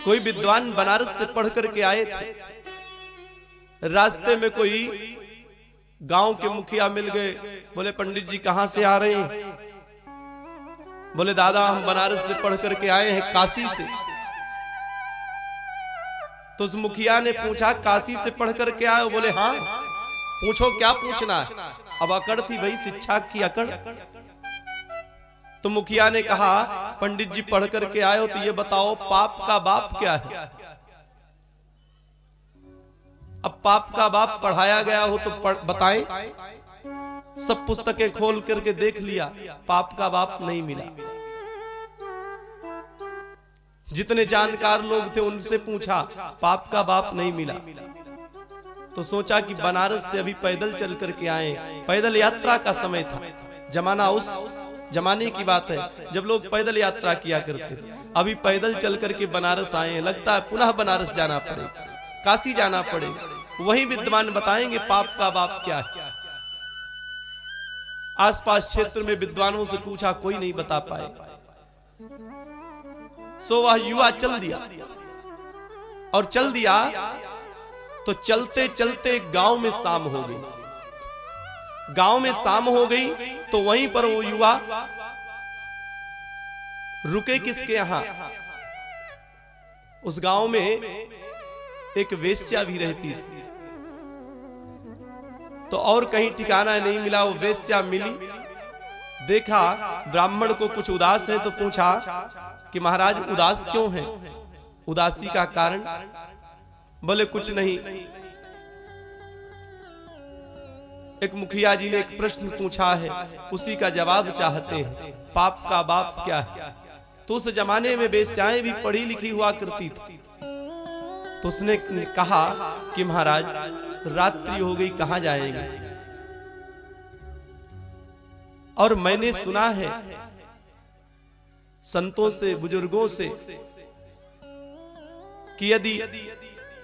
कोई विद्वान बनारस से पढ़ करके आए थे। रास्ते में कोई गांव के मुखिया मिल गए। बोले पंडित जी कहां से आ रहे हैं? बोले दादा हम बनारस से पढ़ करके आए हैं, काशी से। तो उस मुखिया ने पूछा काशी से पढ़ करके आए हो? बोले हाँ। पूछो क्या पूछना है? अब अकड़ थी भाई, शिक्षा की अकड़। तो मुखिया ने कहा पंडित जी पढ़ करके आए हो तो ये बताओ पाप का बाप क्या है? अब पाप का बाप पढ़ाया गया हो तो बताएं। सब पुस्तकें खोल करके देख लिया, पाप का बाप नहीं मिला। जितने जानकार लोग थे उनसे पूछा, पाप का बाप नहीं मिला। तो सोचा कि बनारस से अभी पैदल चल करके आए, पैदल यात्रा का समय था। जमाना उस जमाने की बात है जब लोग पैदल यात्रा किया करते थे। अभी पैदल चल करके बनारस आए, लगता है पुनः बनारस जाना पड़ेगा, काशी जाना पड़ेगा। वही विद्वान बताएंगे पाप का बाप क्या है। आसपास क्षेत्र में विद्वानों से पूछा, कोई नहीं बता पाए। सो वह युवा चल दिया, और चल दिया तो चलते चलते गांव में शाम हो गई। गांव में शाम हो गई तो वहीं पर वो युवा रुके किसके यहां? उस गांव में एक वेश्या भी रहती थी। तो और कहीं ठिकाना नहीं मिला, वो वेश्या मिली। देखा ब्राह्मण को कुछ उदास है तो पूछा कि महाराज उदास क्यों हैं? उदासी का कारण? बोले कुछ नहीं। एक मुखिया जी ने एक प्रश्न पूछा है, उसी का जवाब चाहते हैं, पाप का बाप क्या है? तो उस जमाने में वेश्याएं भी पढ़ी लिखी हुआ करती थी। तो उसने कहा कि महाराज रात्रि हो गई, कहां जाएंगे? और मैंने सुना है संतों से, बुजुर्गों से कि यदि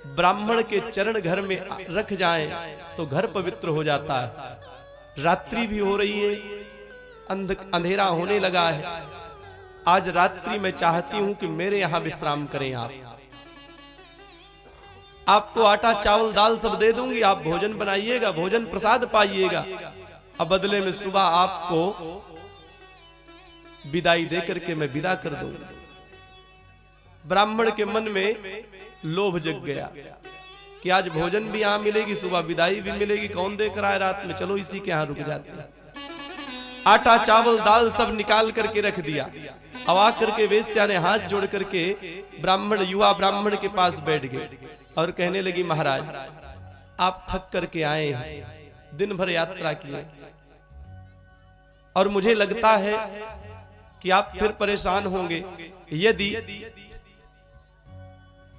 ब्राह्मण के चरण घर में रख जाएं तो घर पवित्र हो जाता है। रात्रि भी हो रही है, अंधेरा होने लगा है। आज रात्रि मैं चाहती हूं कि मेरे यहां विश्राम करें आप। आपको आटा चावल दाल सब दे दूंगी, आप भोजन बनाइएगा, भोजन प्रसाद पाइएगा। अब बदले में सुबह आपको विदाई देकर के मैं विदा कर दूंगा। ब्राह्मण के मन में लोभ जग गया कि आज भोजन भी यहां मिलेगी, सुबह विदाई भी मिलेगी, कौन देख रहा है रात में, चलो इसी के यहां रुक जाते हैं। आटा चावल दाल सब निकाल करके रख दिया। अब आकर के वेश्या ने हाथ जोड़ करके ब्राह्मण, युवा ब्राह्मण के पास बैठ गए और कहने लगी, महाराज आप थक करके आए हैं, दिन भर यात्रा किए, और मुझे लगता है कि आप फिर परेशान होंगे। यदि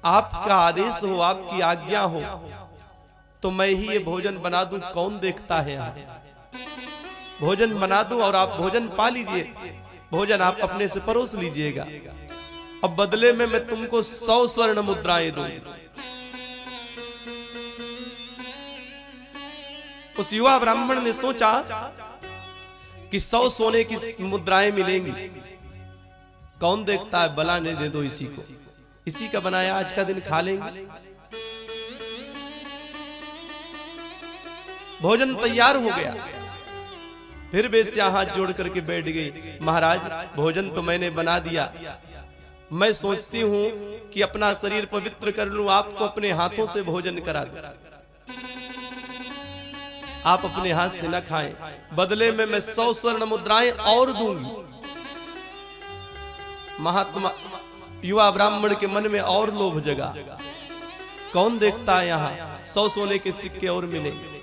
आपका आदेश हो, आपकी आज्ञा हो, तो मैं ही ये भोजन बना दूं, कौन देखता है यहाँ? भोजन बना दूं और आप भोजन पा लीजिए, भोजन आप अपने से परोस लीजिएगा। अब बदले में मैं तुमको 100 स्वर्ण मुद्राएं दूंगा। उस युवा ब्राह्मण ने सोचा कि 100 सोने की मुद्राएं मिलेंगी, कौन देखता है, बनाने दे दो इसी को, इसी का बनाया आज का दिन खा लेंगे। भोजन तैयार हो गया। फिर वेश्या हाथ जोड़ करके बैठ गई, महाराज भोजन तो मैंने बना दिया, मैं सोचती हूं कि अपना शरीर पवित्र कर लूं, आपको अपने हाथों से भोजन करा दूं, आप अपने हाथ से न खाएं, बदले में मैं 100 स्वर्ण मुद्राएं और दूंगी। महात्मा युवा ब्राह्मण के मन में और लोभ जगा, कौन देखता है यहाँ 100 सोने के सिक्के और मिलेंगे।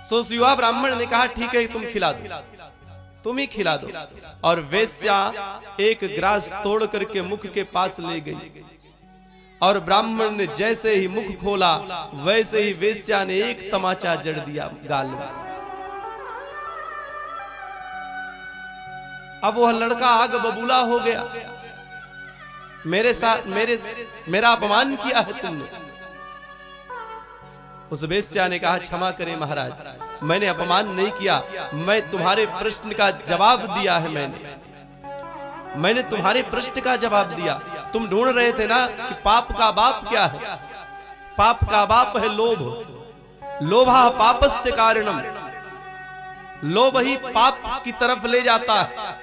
सो युवा ब्राह्मण ने कहा ठीक है तुम खिला दो, तुम ही खिला दो। और वेश्या एक ग्रास तोड़ करके मुख के पास ले गई, और ब्राह्मण ने जैसे ही मुख खोला वैसे ही वेश्या ने एक तमाचा जड़ दिया गाल में। अब वह लड़का आग बबूला हो गया, मेरे साथ मेरा अपमान किया है तुमने। उस वेश्या ने कहा क्षमा करें महाराज, मैंने अपमान नहीं किया, मैं तुम्हारे प्रश्न का जवाब दिया है मैंने। मैंने तुम्हारे प्रश्न का जवाब दिया। तुम ढूंढ रहे थे ना कि पाप का बाप क्या है। पाप का बाप है लोभ। लोभा पापस्य कारणम। लोभ ही पाप की तरफ ले जाता है।